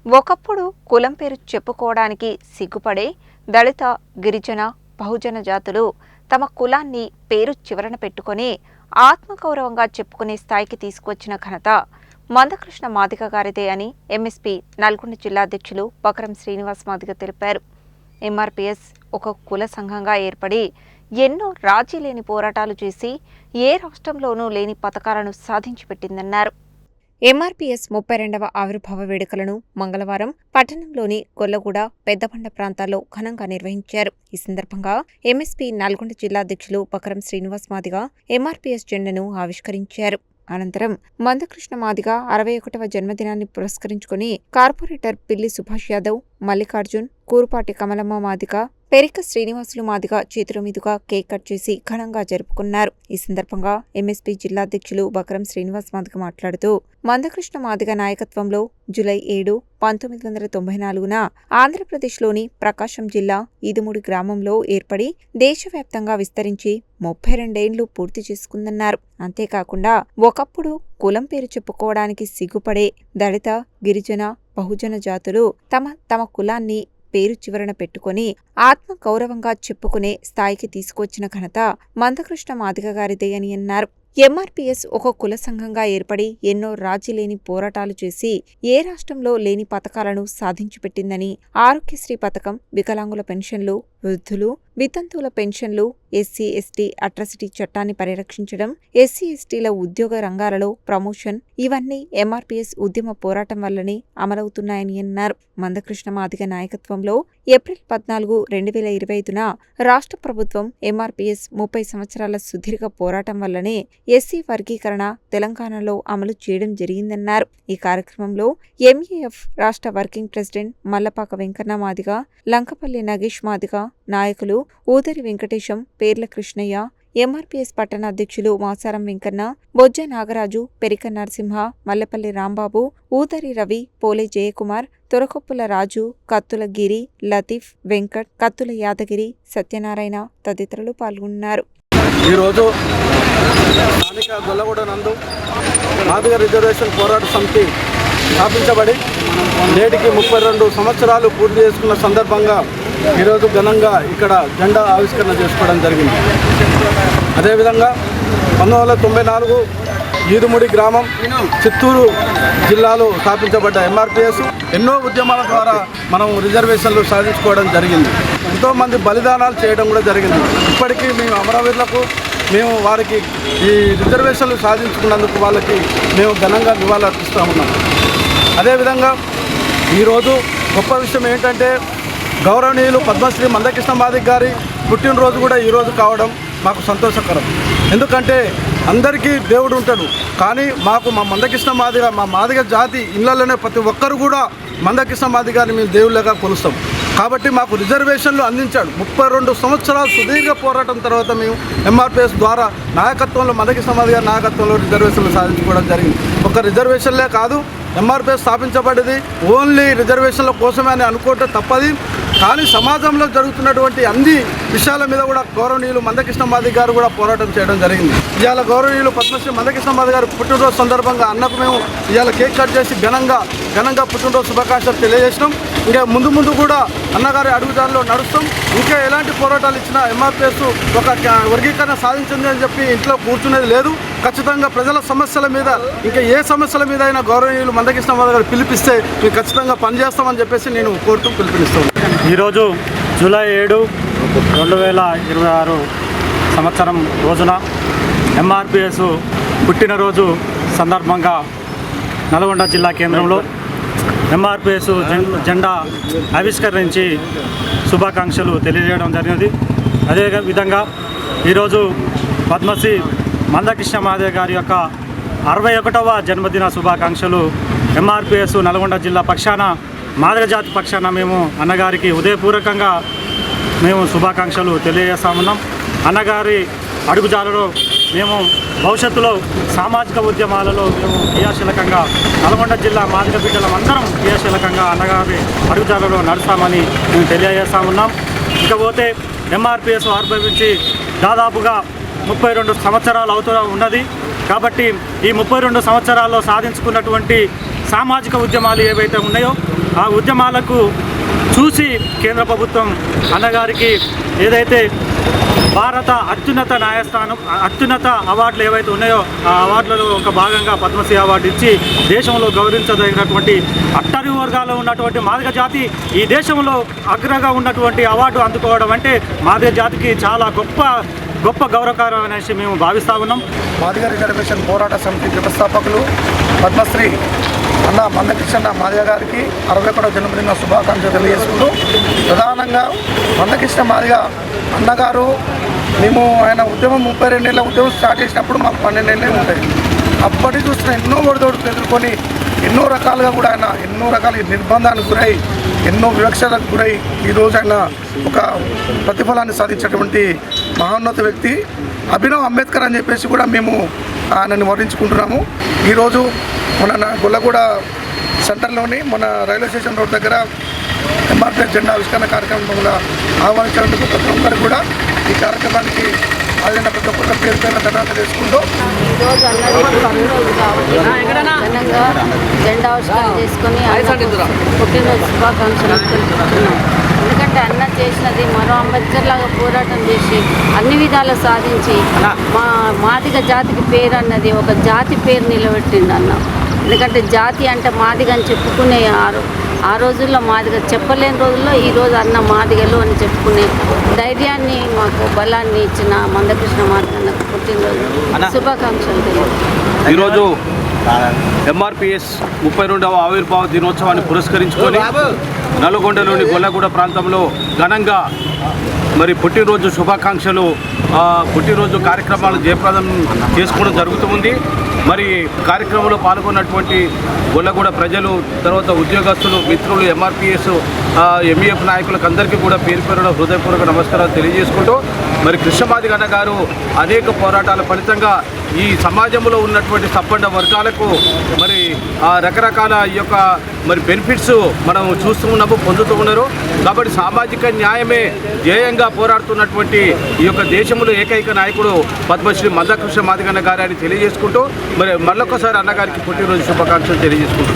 ఒకప్పుడు కులం పేరు చెప్పుకోవడానికి సిగ్గుపడే దళిత, గిరిజన, బహుజన జాతులు తమ కులాన్ని పేరు చివరన పెట్టుకొని ఆత్మగౌరవంగా చెప్పుకునే స్థాయికి తీసుకువచ్చిన ఘనత మందకృష్ణ మాదిగ గారిదే అని ఎంఎస్పీ నల్గొండ జిల్లా అధ్యక్షులు బకరం శ్రీనివాస్ మాదిగ తెలిపారు. ఎంఆర్పీఎస్ ఒక కుల సంఘంగా ఏర్పడి ఎన్నో రాజీ లేని పోరాటాలు చేసి ఏ రాష్ట్రంలోనూ లేని పథకాలను సాధించి పెట్టిందన్నారు. ఎంఆర్పీఎస్ 32వ ఆవిర్భావ వేడుకలను మంగళవారం పట్టణంలోని గొల్లగూడ, పెద్దబండ ప్రాంతాల్లో ఘనంగా నిర్వహించారు. ఈ సందర్భంగా ఎంఎస్పీ నల్గొండ జిల్లా అధ్యక్షులు బకరం శ్రీనివాస్ మాదిగ ఎంఆర్పీఎస్ జెండాను ఆవిష్కరించారు. అనంతరం మందకృష్ణ మాదిగ 61వ జన్మదినాన్ని పురస్కరించుకుని కార్పొరేటర్ పిల్లి సుభాష్ యాదవ్, మల్లికార్జున్, కూరుపాటి కమలమ్మ మాదిగ, పెరిక శ్రీనివాసులు మాదిగ చేతుల మీదుగా కేక్ కట్ చేసి ఘనంగా జరుపుకున్నారు. ఈ సందర్భంగా ఎంఎస్పీ జిల్లా అధ్యక్షులు బకరం శ్రీనివాస్ మాదిగ మాట్లాడుతూ మందకృష్ణ మాదిగ నాయకత్వంలో జూలై 7, 1994న ఆంధ్రప్రదేశ్లోని ప్రకాశం జిల్లా ఈదుమూడి గ్రామంలో ఏర్పడి దేశవ్యాప్తంగా విస్తరించి 32 ఏళ్లు పూర్తి చేసుకుందన్నారు. అంతేకాకుండా ఒకప్పుడు కులం పేరు చెప్పుకోవడానికి సిగ్గుపడే దళిత, గిరిజన, బహుజన జాతులు తమ కులాన్ని పేరు చివరన పెట్టుకుని ఆత్మ గౌరవంగా చెప్పుకునే స్థాయికి తీసుకొచ్చిన ఘనత మందకృష్ణ మాదిగ గారిదే అని అన్నారు. ఎంఆర్పీఎస్ ఒక కుల సంఘంగా ఏర్పడి ఎన్నో రాజీ లేని పోరాటాలు చేసి ఏ రాష్ట్రంలో లేని పథకాలను సాధించి పెట్టిందని ఆరోగ్యశ్రీ పథకం, వికలాంగుల పెన్షన్లు, వృద్ధులు, వితంతువుల పెన్షన్లు, ఎస్సీ ఎస్టీ అట్రాసిటీ చట్టాన్ని పరిరక్షించడం, ఎస్సీ ఎస్టీల ఉద్యోగ రంగాలలో ప్రమోషన్ ఇవన్నీ ఎంఆర్పీఎస్ ఉద్యమ పోరాటం వల్లనే అమలవుతున్నాయని అన్నారు. మందకృష్ణ మాదిగ నాయకత్వంలో ఏప్రిల్ 14, 2025న రాష్ట్ర ప్రభుత్వం ఎంఆర్పీఎస్ 30 సంవత్సరాల సుదీర్ఘ పోరాటం వల్లనే ఎస్సీ వర్గీకరణ తెలంగాణలో అమలు చేయడం జరిగిందన్నారు. ఈ కార్యక్రమంలో ఎంఏఎఫ్ రాష్ట్ర వర్కింగ్ ప్రెసిడెంట్ మల్లపాక వెంకన్న మాదిగ, లంకపల్లి నగేష్ మాదిగ, నాయకులు ఊదరి వెంకటేశం, పేర్ల కృష్ణయ్య, ఎంఆర్పీఎస్ పట్టణ అధ్యక్షులు మాసారం వెంకన్న, బొజ్జ నాగరాజు, పెరిక నరసింహ, మల్లెపల్లి రాంబాబు, ఊదరి రవి, పోలే జయకుమార్, తొరకొప్పుల రాజు, కత్తుల గిరి, లతీఫ్, వెంకట్, కత్తుల యాదగిరి, సత్యనారాయణ తదితరులు పాల్గొన్నారు. ఈరోజు స్థానిక గొల్లగూడ నందు మాదిగ రిజర్వేషన్ పోరాట సమితి స్థాపించబడి నేటికి 32 సంవత్సరాలు పూర్తి చేసుకున్న సందర్భంగా ఈరోజు ఘనంగా ఇక్కడ జెండా ఆవిష్కరణ చేసుకోవడం జరిగింది. అదేవిధంగా 1994 ఈదుమూడి గ్రామం, చిత్తూరు జిల్లాలో స్థాపించబడ్డ ఎంఆర్పీఎస్ ఎన్నో ఉద్యమాల ద్వారా మనం రిజర్వేషన్లు సాధించుకోవడం జరిగింది. ఎంతోమంది బలిదానాలు చేయడం కూడా జరిగింది. ఇప్పటికీ మేము అమరవీరులకు వారికి ఈ రిజర్వేషన్లు సాధించుకున్నందుకు వాళ్ళకి మేము ఘనంగా నివాళులర్పిస్తూ ఉన్నాం. అదేవిధంగా ఈరోజు గొప్ప విషయం ఏంటంటే గౌరవనీయులు పద్మశ్రీ మందకృష్ణ మాదిగ గారి పుట్టినరోజు కూడా ఈరోజు కావడం మాకు సంతోషకరం. ఎందుకంటే అందరికీ దేవుడు ఉంటాడు, కానీ మా మందకృష్ణ మాదిగ, మా మాదిగ జాతి ఇళ్లలోనే ప్రతి ఒక్కరు కూడా మందకృష్ణ మాదిగ గారిని మేము దేవుళ్ళగా కొలుస్తాం. కాబట్టి మాకు రిజర్వేషన్లు అందించాడు. 32 సంవత్సరాల సుదీర్ఘ పోరాటం తర్వాత మేము ఎంఆర్పీఎస్ ద్వారా నాయకత్వంలో మందకృష్ణ మాదిగ గారి నాయకత్వంలో రిజర్వేషన్లు సాధించుకోవడం జరిగింది. ఒక రిజర్వేషన్లే కాదు, ఎంఆర్పీఎస్ స్థాపించబడింది ఓన్లీ రిజర్వేషన్ల కోసమే అని అనుకోవటం తప్పది. కానీ సమాజంలో జరుగుతున్నటువంటి అన్ని విషయాల మీద కూడా గౌరవనీయులు మందకృష్ణ మాదిగ గారు కూడా పోరాటం చేయడం జరిగింది. ఇవాళ గౌరవనీయులు పద్మశ్రీ మందకృష్ణ మాదిగ గారు పుట్టినరోజు సందర్భంగా అన్నకు మేము ఇవాళ కేక్ కట్ చేసి ఘనంగా పుట్టినరోజు శుభాకాంక్షలు తెలియజేసినాం. ఇంకా ముందు కూడా అన్నగారి అడుగుదారిలో నడుస్తాం. ఇంకా ఎలాంటి పోరాటాలు ఇచ్చినా ఎంఆర్పీఎస్ ఒక వర్గీకరణ సాధించింది అని చెప్పి ఇంట్లో కూర్చునేది లేదు. ఖచ్చితంగా ప్రజల సమస్యల మీద, ఇంకా ఏ సమస్యల మీద అయినా గౌరవనీయులు మందకృష్ణ మాదిగ గారు పిలిపిస్తే మేము ఖచ్చితంగా పనిచేస్తామని చెప్పేసి నేను కోరుతూ పిలుపునిస్తాను. ఈరోజు జూలై 7, 2026 సంవత్సరం రోజున ఎంఆర్పీఎస్ పుట్టినరోజు సందర్భంగా నల్గొండ జిల్లా కేంద్రంలో ఎంఆర్పీఎస్ జెండా ఆవిష్కరించి శుభాకాంక్షలు తెలియజేయడం జరిగింది. అదే విధంగా ఈరోజు పద్మశ్రీ మందకృష్ణ మాదిగ గారి యొక్క 61వ జన్మదిన శుభాకాంక్షలు ఎంఆర్పీఎస్ నల్గొండ జిల్లా పక్షాన, మాదిగ జాతి పక్షాన మేము అన్నగారికి ఉదయపూర్వకంగా మేము శుభాకాంక్షలు తెలియజేస్తామున్నాం. అన్నగారి అడుగుజాలలో మేము భవిష్యత్తులో సామాజిక ఉద్యమాలలో మేము క్రియాశీలకంగా నల్గొండ జిల్లా మాదిగ బిడ్డలం అందరం క్రియాశీలకంగా అన్నగారి అడుగుజాలలో నడుస్తామని మేము తెలియజేస్తామున్నాం. ఇకపోతే ఎంఆర్పీఎస్ ఆవిర్భవించి దాదాపుగా 32 సంవత్సరాలు అవుతూ ఉన్నది. కాబట్టి ఈ 32 సంవత్సరాల్లో సాధించుకున్నటువంటి సామాజిక ఉద్యమాలు ఏవైతే ఉన్నాయో ఆ ఉద్యమాలకు చూసి కేంద్ర ప్రభుత్వం అన్నగారికి ఏదైతే భారత అత్యున్నత అవార్డులు ఏవైతే ఉన్నాయో ఆ అవార్డులలో ఒక భాగంగా పద్మశ్రీ అవార్డు ఇచ్చి దేశంలో గౌరవించదగినటువంటి అట్టరి వర్గాల్లో ఉన్నటువంటి మాదిగ జాతి ఈ దేశంలో అగ్రగా ఉన్నటువంటి అవార్డు అందుకోవడం అంటే మాదిగ జాతికి చాలా గొప్ప గౌరవకారం అనేసి మేము భావిస్తూ ఉన్నాం. మాదిగ రిజర్వేషన్ పోరాట సమితి వ్యవస్థాపకులు పద్మశ్రీ అన్న మందకృష్ణ మాదిగ గారికి 61వ జన్మదిన శుభాకాంక్షలు తెలియజేసుకుంటూ, ప్రధానంగా మందకృష్ణ మాదిగ అన్నగారు మేము ఆయన ఉద్యమం 32 ఏళ్ళ ఉద్యమం స్టార్ట్ చేసినప్పుడు మాకు 12 ఏళ్ళే ఉంటాయి. అప్పటి చూసిన ఎన్నో ఒడిదొడుకులు ఎదుర్కొని ఎన్నో రకాలుగా కూడా ఆయన ఎన్నో రకాల నిర్బంధానికి గురై ఎన్నో వివక్షలకు గురై ఈరోజు ఆయన ఒక ప్రతిఫలాన్ని సాధించేటువంటి మహోన్నత వ్యక్తి అభినవ్ అంబేద్కర్ అని చెప్పేసి కూడా మేము ఆయనని వర్ణించుకుంటున్నాము. ఈరోజు మన గొల్లగూడ సెంటర్లోని మన రైల్వే స్టేషన్ రోడ్ దగ్గర ఎంఆర్పీఎస్ జెండా ఆవిష్కరణ కార్యక్రమంలో ఆహ్వానించినందుకు ప్రతి ఒక్కరు కూడా ఈ కార్యక్రమానికి ఆయన ప్రతి ఒక్కరు పేరు ధన్యవాదాలు చేసుకుంటూ ఈరోజు అందరికీ పుట్టినరోజు కాబట్టి ఘనంగా జెండా ఆవిష్కరణ చేసుకొని పుట్టినరోజు శుభాకాంక్షలు తెలుపుతున్నాం. ఎందుకంటే అన్న చేసినది మరో అంబేద్కర్ లాగా పోరాటం చేసి అన్ని విధాలు సాధించి మా మాదిగ జాతికి పేరు అన్నది ఒక జాతి పేరు నిలబెట్టింది అన్న. ఎందుకంటే జాతి అంటే మాదిగ అని చెప్పుకునే ఆ రోజుల్లో మాదిగ చెప్పలేని రోజుల్లో ఈరోజు అన్న మాదిగలు అని చెప్పుకునే ధైర్యాన్ని మాకు బలాన్ని ఇచ్చిన మందకృష్ణ మాదిగ అన్నకు పుట్టినరోజు శుభాకాంక్షలు తెలియదు. ఈరోజు ఎంఆర్పిఎస్ 32వ ఆవిర్భావ దినోత్సవాన్ని పురస్కరించుకొని నల్గొండలోని గొల్లగూడ ప్రాంతంలో ఘనంగా మరి పుట్టినరోజు శుభాకాంక్షలు పుట్టినరోజు కార్యక్రమాలు జయప్రదం చేసుకోవడం జరుగుతుంది. మరి కార్యక్రమంలో పాల్గొన్నటువంటి గొల్లగూడ ప్రజలు, తర్వాత ఉద్యోగస్తులు, మిత్రులు, ఎంఆర్పిఎస్ ఎంఈఎఫ్ నాయకులకు అందరికీ కూడా పేరున హృదయపూర్వక నమస్కారాలు తెలియజేసుకుంటూ, మరి కృష్ణమాదిగ అన్న గారు అనేక పోరాటాల ఫలితంగా ఈ సమాజంలో ఉన్నటువంటి తప్పండ వర్గాలకు మరి రకరకాల ఈ యొక్క మరి బెనిఫిట్స్ మనం చూస్తూ ఉన్నాము, పొందుతూ ఉన్నారు. కాబట్టి సామాజిక న్యాయమే ధ్యేయంగా పోరాడుతున్నటువంటి ఈ యొక్క దేశంలో ఏకైక నాయకుడు పద్మశ్రీ మందకృష్ణ మాదిగ అన్న గారు అని తెలియజేసుకుంటూ, మరి మళ్ళొకసారి అన్నగారికి పుట్టినరోజు శుభాకాంక్షలు తెలియజేసుకుంటున్నాం.